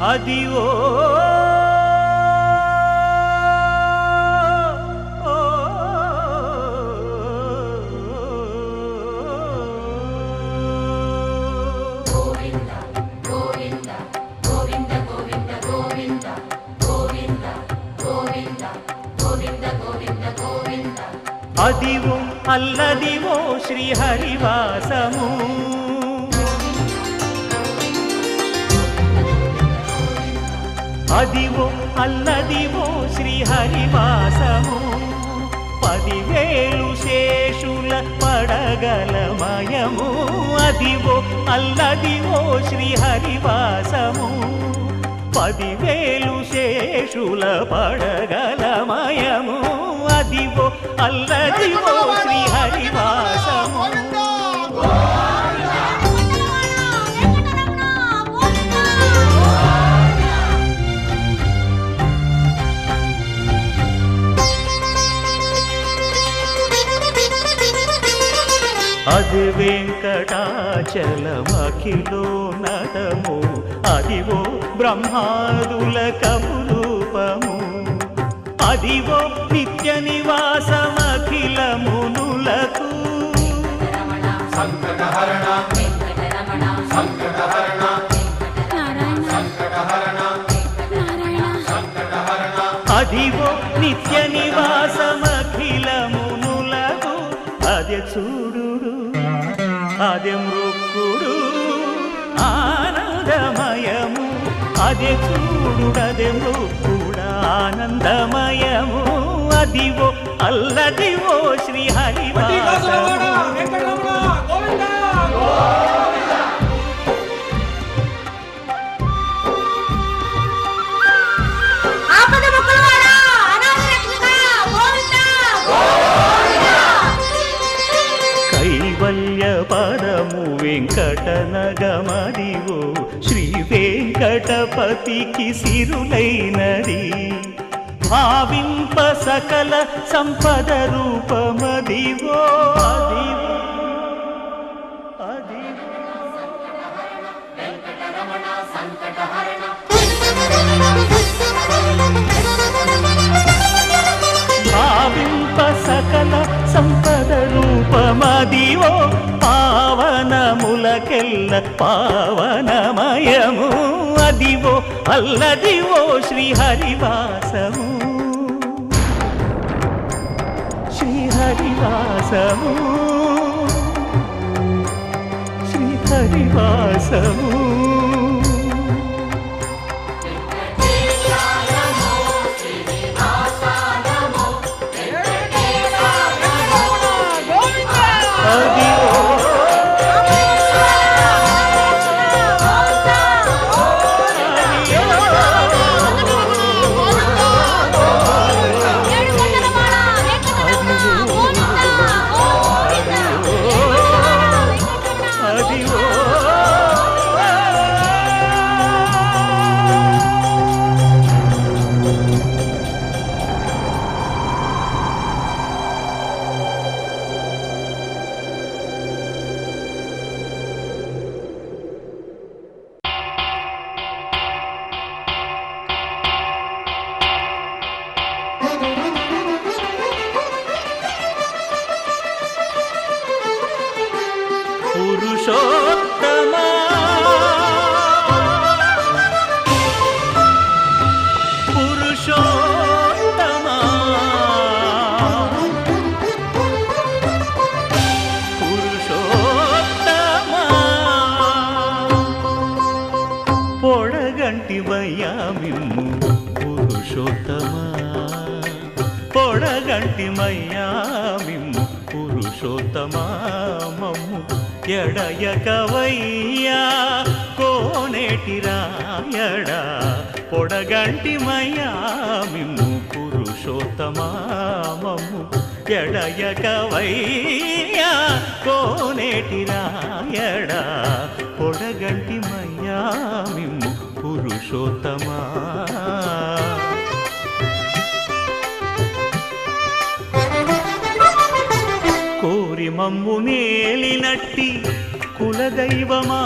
అదివో అదివో అల్లదివో శ్రీహరివాసము అదివో అల్లదివో శ్రీహరివాసము 10,000 శేషుల పడగలమయము అదివో అల్లదివో శ్రీహరివాసము 10,000 శేషుల పడగలమయము అదివో అల్లదివో శ్రీహరివాసము అది వెంకటాచలమఖిలోన్నతము అదివో బ్రహ్మాదుల కపురూపము అదివో నిత్య నివాసమఖిల మునులకు సంకటహరణ సంకటహరణ సంకటహరణ సంకటహరణ అదివో నిత్య నివాసమఖిల మునులకు అదే చూడు అదే మృక్కుడు ఆనందమయము అదే చూడుడదే మృక్కుడు ఆనందమయము అదివో అల్లదివో శ్రీహరివాసము పదము వెంకటనగమదివో శ్రీ వెంకటపతికి సిరులైనది భావింప సకల సంపద రూపమదివో భావింప సకల సంపద రూపమదివో పావనములకెల్ల పావనమయము అదివో అల్లదివో శ్రీహరివాసము శ్రీహరివాసము శ్రీహరివాసము పురుషోత్తమా పురుషోత్తమా పురుషోత్తమా పొడగంటివయ్యా మిమ్ము పురుషోత్తమా పొడగంటిమయ్యా మిమ్ము పురుషోత్తమా మమ్ము ఎడయకవయ్యా కోనేటి రాయడా పొడగంటిమయ్యా మిమ్ము పురుషోత్తమా మమ్ము ఎడయకవయ్యా కోనేటి రాయడా పొడగంటిమయ్యా మిమ్ము పురుషోత్తమా కోరి మమ్ము నేలినట్టి కులదైవమా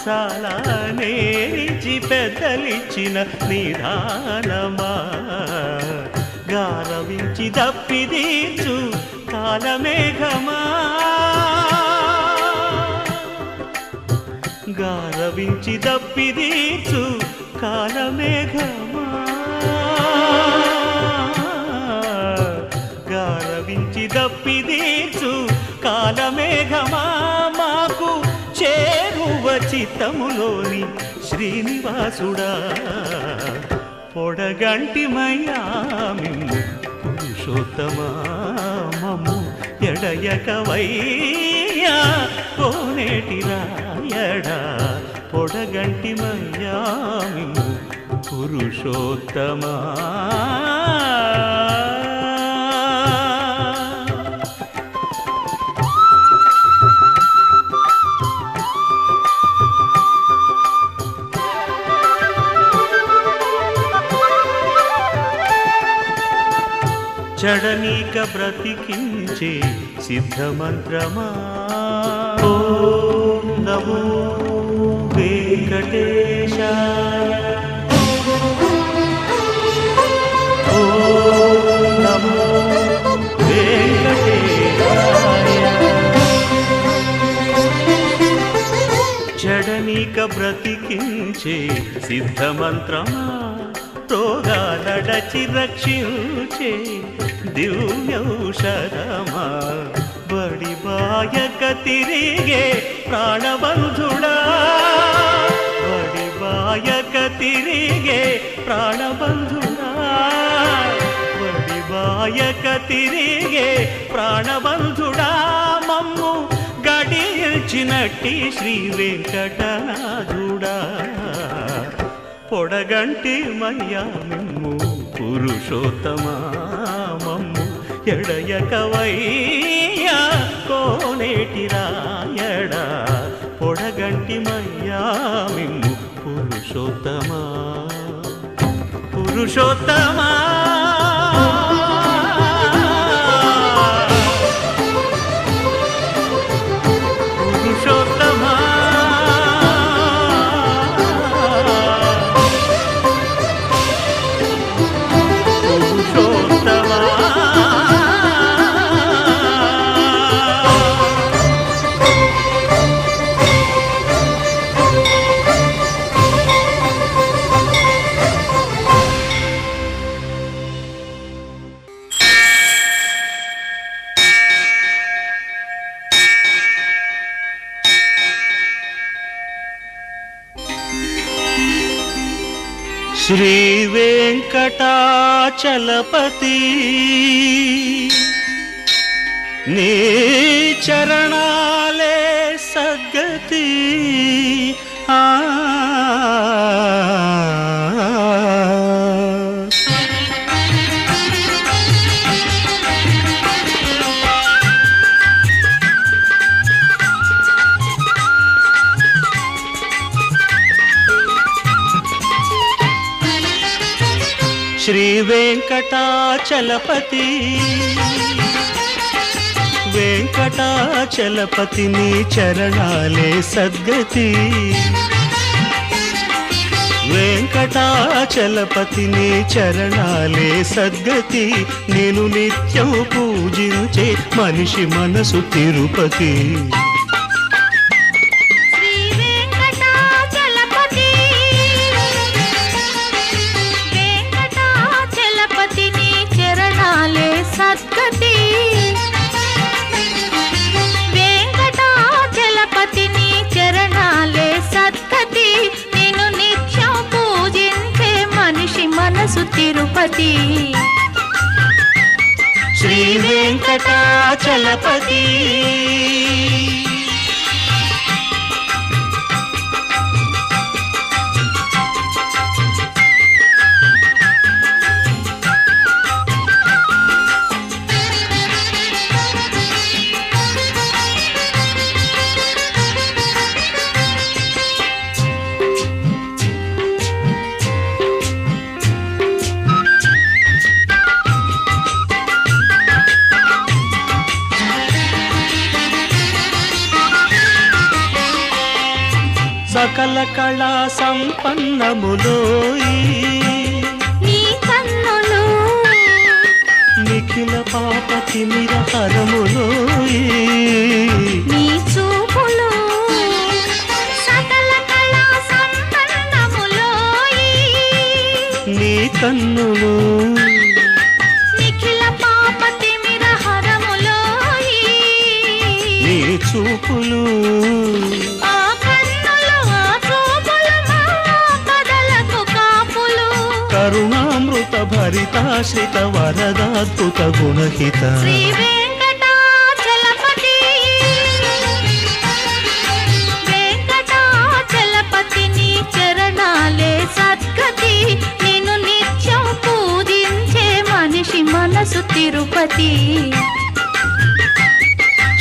చాలా నేరిచి పెద్దలిచ్చిన నిదానమా గారవించి దప్పిదీర్చు కాలమేఘమా గారవించి దప్పిదీర్చు కాలమేఘమా గారవించి దప్పిదీర్చు కాలమేఘమా మాకు చేరువ చిత్తములోని శ్రీనివాసుడా పొడగంటిమయ్యా మిమ్ము పురుషోత్తమా మమ్ము ఎడయకవయ్యా కోనేటి రాయడా పొడగంటిమయ్యా మిమ్ము పురుషోత్తమా చడనీక బ్రతికించే సిద్ధమంత్రమా ఓం నమో వెంకటేశాయ ఓం నమో వెంకటేశాయ చడనీక బ్రతికించే సిద్ధమంత్రమా రోగాలడచి రక్షించే దివ్యౌషధమా బడి బాయక తిరిగే ప్రాణబంధుడా బడి బాయక తిరిగే ప్రాణబంధుడా బడి బాయక తిరిగే ప్రాణబంధుడా మమ్ము గడిచినట్టి శ్రీ వెంకటనాథుడా పొడగంటి మయ్యా మిమ్ము పురుషోత్తమా మమ్ము ఎడయకవయ్యా కోనేటి రాయడా పొడగంటి మయ్యా మిమ్ము పురుషోత్తమా పురుషోత్తమా పురుషోత్తమా శ్రీ వెంకటాచలపతి నీ చరణాలే సద్గతి ఆ శ్రీ వెంకటాచలపతి వెంకటాచలపతి నీ చరణాలే సద్గతి వెంకటాచలపతి నీ చరణాలే సద్గతి నేను నిత్యం పూజించే మనిషి మనసు తిరుపతి సద్గతి వెంకటాచలపతి నీ చరణాలే సద్గతి నేను నిత్యం పూజించే మనిషి మనసు తిరుపతి శ్రీ వెంకటాచలపతి సకల కళా సంపన్నములోయి నీ కన్నులు నిఖిల పాప తిమిర హరములోయి నీ చూపులు సకల కళా సంపన్నములోయి నీ కన్నులు నిఖిల పాప తిమిర హరములోయి నీ చూపులు ఆ కన్నులు ఆ చూపులు మా పదలకు కాపులు కరుణామృత భరితాశ్రిత వరదాద్భుత గుణహిత శ్రీ వెంకటాచలపతి వెంకటాచలపతి నీ చరణాలే సద్గతి నిన్ను నిత్యం పూజించే మనిషి మనసు తిరుపతి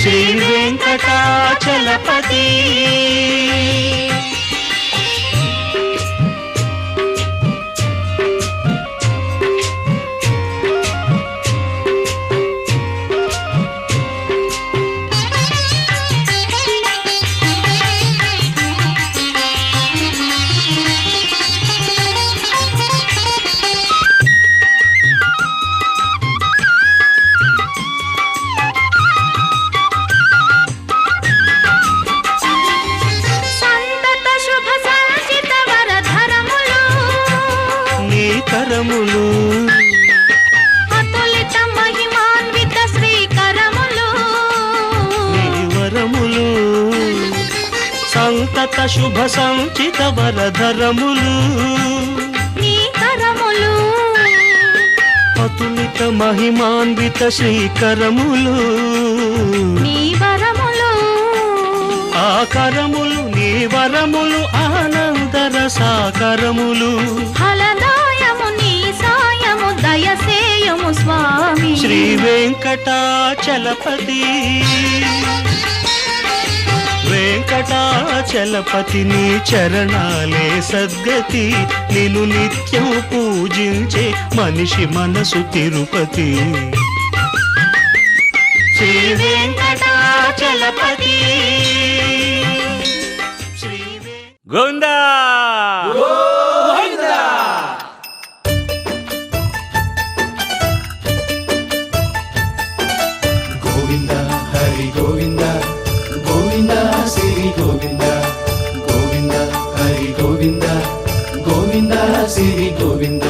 శ్రీ వెంకటాచలపతి సంతత శుభ సంచిత వరధరములు నీ కరములు అతులిత మహిమాన్విత శ్రీకరములు నీ వరములు సంతత శుభ సంచిత వరధరములు నీ కరములు అతులిత మహిమాన్విత శ్రీకరములు నీ వరములు ఆ కరములు నీ వరములు ఆనందర సాకరములు ఫలదాయము నీ సాయము దయసేయము స్వామి శ్రీ వెంకటాచలపతి వెంకటాచలపతి నీ చరణాలే సద్గతి నిన్ను నిత్యం పూజించే మనిషి మనసు తిరుపతి శ్రీ వెంకటాచలపతి శ్రీ గోవిందా గోవింద హరి గోవింద గోవింద శ్రీ గోవింద గోవింద హరి గోవింద గోవింద శ్రీ గోవింద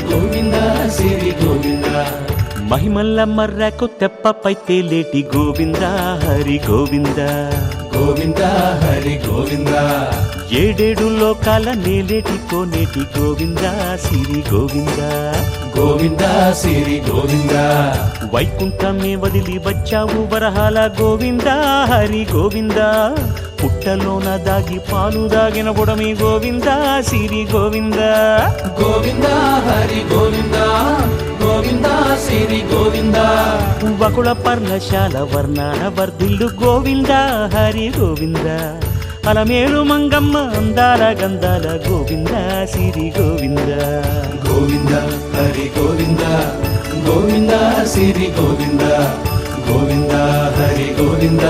గోవింద శ్రీ గోవింద మహిమల్ల మర్రకు తెప్పపై తేలేటి గోవింద హరి గోవింద గోవింద హరి గోవింద ఏడేడు లోకాల నేలేటి కోనేటి గోవింద సిరి గోవింద గోవింద శ్రీ గోవింద వైకుంఠమే వదిలి వచ్చావు వరహాల గోవింద హరి గోవింద పుట్టలోన దాగి పాలు దాగిన బుడమి గోవింద సిరి గోవింద గోవింద హరి గోవింద గోవింద శ్రీ గోవింద వకుళ పర్ణశాల వర్ణాల వర్ధిల్లు గోవింద హరి గోవింద అలమేలు మంగమ్మ అందాల గంధాల గోవింద సిరి గోవింద గోవింద హరి గోవింద గోవింద శ్రీ గోవింద గోవింద హరి గోవింద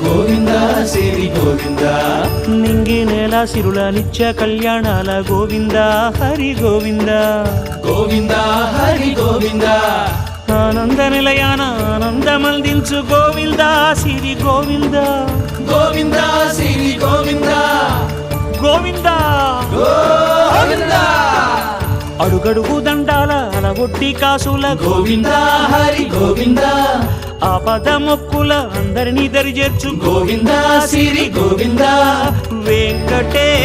గోవింద శ్రీ గోవింద నింగి నేల సిరుల నిత్య కళ్యాణాల గోవింద హరి గోవింద గోవింద హరి గోవింద ఆనంద నిలయాన ఆనందమందించు గోవింద సిరి గోవింద గోవింద శ్రీ గోవింద గోవింద గోవింద అడుగడుగు దండాల అలవొడ్డి కాసుల గోవింద హరి గోవింద ఆపద మొక్కుల అందరినీ దరి చేర్చు గోవింద శ్రీ గోవింద వెంకటేశ